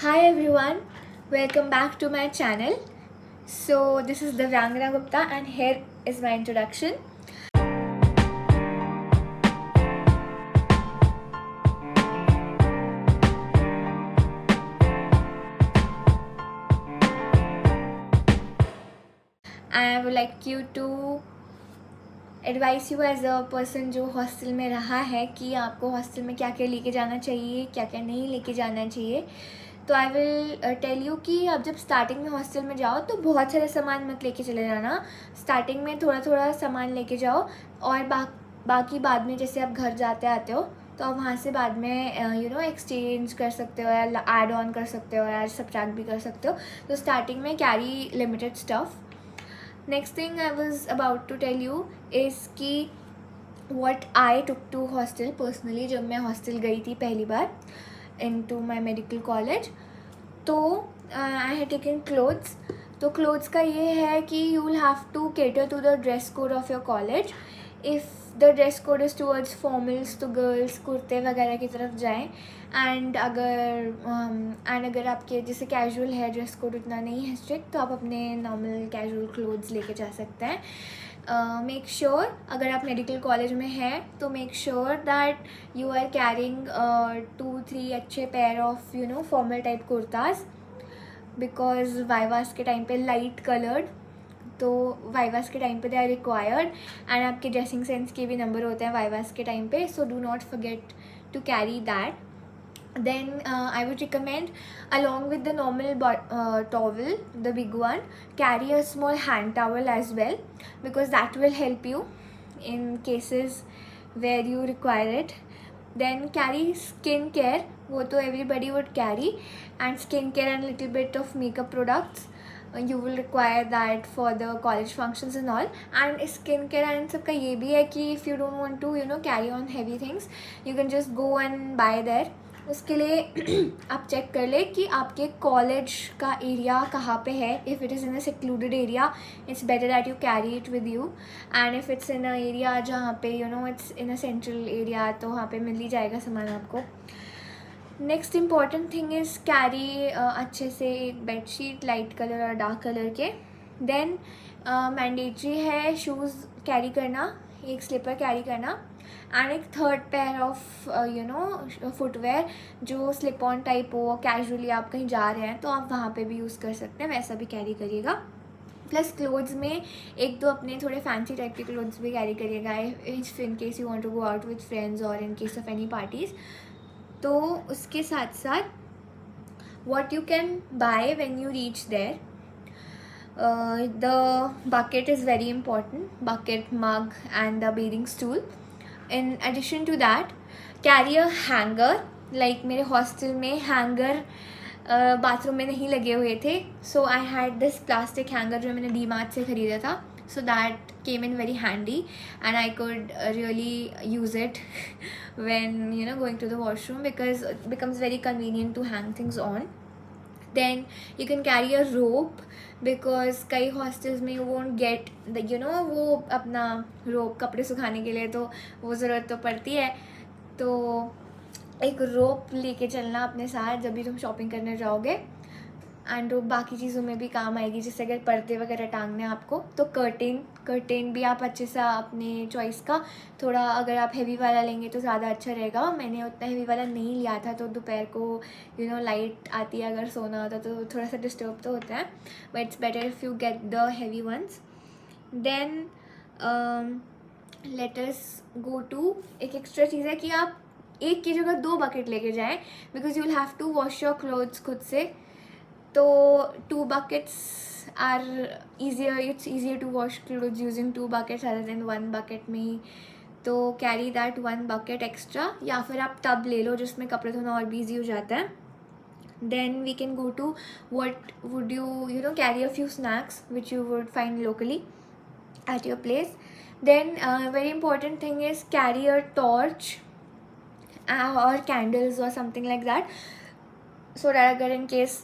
Hi everyone, welcome back to my channel. So this is Divyangana Gupta and here is my introduction. I would like you to advice you as a person जो hostel में रहा है कि आपको hostel में क्या क्या लेके जाना चाहिए, क्या क्या नहीं लेके जाना चाहिए. तो आई विल टेल यू कि आप जब स्टार्टिंग में हॉस्टल में जाओ तो बहुत सारे सामान मत लेके चले जाना. स्टार्टिंग में थोड़ा थोड़ा सामान लेके जाओ और बाकी बाद में जैसे आप घर जाते आते हो तो आप वहाँ से बाद में एक्सचेंज कर सकते हो या ऐड ऑन कर सकते हो या सब्ट्रैक्ट भी कर सकते हो. तो स्टार्टिंग में carry limited stuff. Next thing I was about to tell you is कि what I took to hostel personally. जब मैं हॉस्टल गई थी पहली बार in to my medical college तो आई हैड टेकन क्लोथ्स. तो क्लोथ्स का ये है कि you will have to cater to the dress code of your college. If the dress code is towards formals तो गर्ल्स कुर्ते वगैरह की तरफ जाएं. अगर आपके जैसे कैजुअल है ड्रेस कोड उतना नहीं है स्ट्रिक्ट तो आप अपने नॉर्मल कैजुअल क्लोथ्स लेके जा सकते हैं. मेक श्योर अगर आप मेडिकल कॉलेज में हैं तो make sure that you are carrying 2-3 अच्छे pair of formal type kurtas because vivas के टाइम पे लाइट कलर्ड तो वाइवास के टाइम पे दे आर रिक्वायर्ड. एंड आपके ड्रेसिंग सेंस के भी नंबर होते हैं वाइवास के टाइम पे, so do not forget to carry that. Then I would recommend, along with the normal towel, the big one, carry a small hand towel as well because that will help you in cases where you require it. Then carry skin care, वो तो everybody would carry, and skin care and little bit of makeup products. You will require that for the college functions and all. And skin care and सबका ये भी है कि if you don't want to carry on heavy things, you can just go and buy there. उसके लिए आप check कर ले कि आपके कॉलेज का एरिया कहाँ पे है. If it is in a secluded area it's better that you carry it with you. And if it's in a area जहाँ पे it's in a central area तो वहाँ पे मिल ही जाएगा सामान आपको. Next important thing is carry अच्छे से एक बेडशीट लाइट कलर और डार्क कलर के. देन मैंडेटरी है शूज़ कैरी करना, एक स्लीपर कैरी करना एंड एक थर्ड पेयर ऑफ फुटवेयर जो स्लिप ऑन टाइप हो. कैजुअली आप कहीं जा रहे हैं तो आप वहाँ पे भी यूज़ कर सकते हैं, वैसा भी कैरी करिएगा. प्लस क्लोथ्स में एक दो अपने थोड़े फैंसी टाइप के क्लोथ्स भी कैरी करिएगा in case you want to go out with friends और in case of any parties. तो उसके साथ साथ what you can buy when you reach there, the bucket is very important, bucket, mug and the bathing stool. In addition to that, carry a hanger. like मेरे hostel में hanger bathroom में नहीं लगे हुए थे, so I had this plastic hanger जो मैंने D mart से ख़रीदा था. So that came in very handy and I could really use it when going to the washroom because it becomes very convenient to hang things on. Then you can carry a rope because कई hostels में you won't get वो अपना rope कपड़े सुखाने के लिए तो वो ज़रूरत तो पड़ती है. तो एक रोप लेके चलना अपने साथ जब भी तुम शॉपिंग करने जाओगे. एंड बाकी चीज़ों में भी काम आएगी, जैसे अगर पर्दे वगैरह टांगने आपको तो कर्टेन भी आप अच्छे सा अपने चॉइस का थोड़ा अगर आप हैवी वाला लेंगे तो ज़्यादा अच्छा रहेगा. मैंने उतना हैवी वाला नहीं लिया था तो दोपहर को लाइट आती है अगर सोना होता तो थोड़ा सा डिस्टर्ब तो होता है, but it's better if you get the heavy ones. Then let us go to एक एक्स्ट्रा चीज़ है कि आप एक की जगह 2 बकेट लेके जाएं because you will have to wash your clothes खुद से. तो 2 buckets are easier, it's easier to wash clothes using 2 buckets rather than 1 bucket में ही. तो कैरी दैट 1 bucket एक्स्ट्रा, या फिर आप टब ले लो जिसमें कपड़े धोना और भी ईजी हो जाता है. Then we can go to what would you carry a few snacks which you would find locally at your place. Then very important thing is carry a torch or candles or something like that so that अगर in case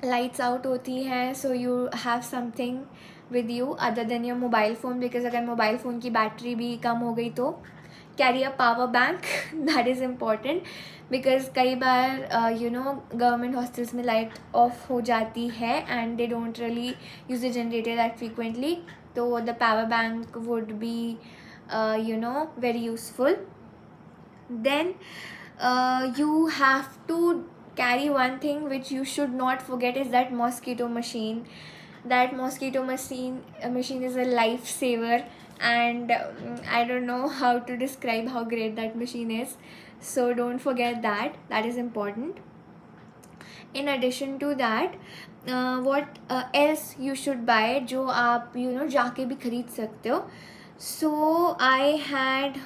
lights out होती हैं so you have something with you other than your mobile phone because अगर mobile phone की battery भी कम हो गई तो carry a power bank, that is important, because कई बार यू नो गवर्नमेंट हॉस्टल्स में लाइट ऑफ हो जाती है and they don't really use the generator that frequently, तो the power bank would be you know very useful. Then you have to carry one thing which you should not forget, is that mosquito machine. That mosquito machine is a lifesaver, and I don't know how to describe how great that machine is, so don't forget that. That is important. In addition to that, what else you should buy, जो आप you know जाके भी खरीद सकते हो. So I had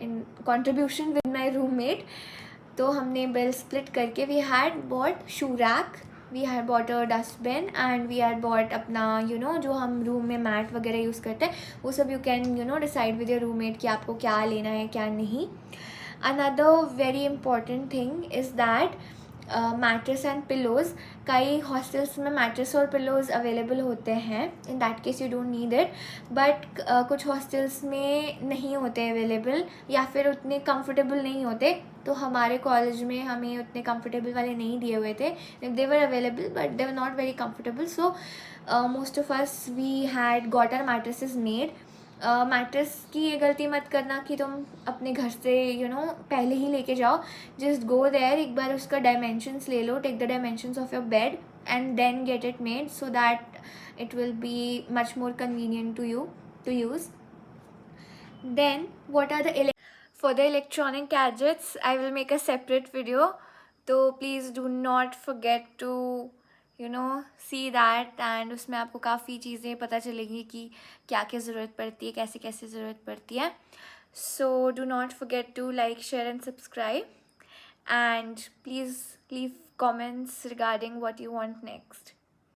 in contribution with my roommate, तो हमने bill split करके we had bought shoe rack, we had bought a dustbin, and we had bought अपना you know जो हम रूम में मैट वगैरह यूज़ करते हैं वो सब. you can you know decide with your roommate कि आपको क्या लेना है क्या नहीं. Another very important thing is that mattress and pillows. कई हॉस्टल्स में मैट्रेस और पिलोज़ अवेलेबल होते हैं, in that case you don't need it, but कुछ हॉस्टल्स में नहीं होते अवेलेबल या फिर उतने कंफर्टेबल नहीं होते. तो हमारे कॉलेज में हमें उतने कंफर्टेबल वाले नहीं दिए हुए थे. They were available but they were not very comfortable, so most of us we had got our mattresses made. Mattress की ये गलती मत करना कि तुम अपने घर से यू नो पहले ही लेके जाओ. जस्ट गो देयर, एक बार उसका डायमेंशंस ले लो, take the dimensions of your bed and then get it made, so that it will be much more convenient to you to use. Then what are the for the electronic gadgets, I will make a separate video, so please do not forget to see that, and उसमें आपको काफ़ी चीज़ें पता चलेगी कि क्या क्या ज़रूरत पड़ती है, कैसे कैसे ज़रूरत पड़ती है. So do not forget to like, share and subscribe, and please leave comments regarding what you want next.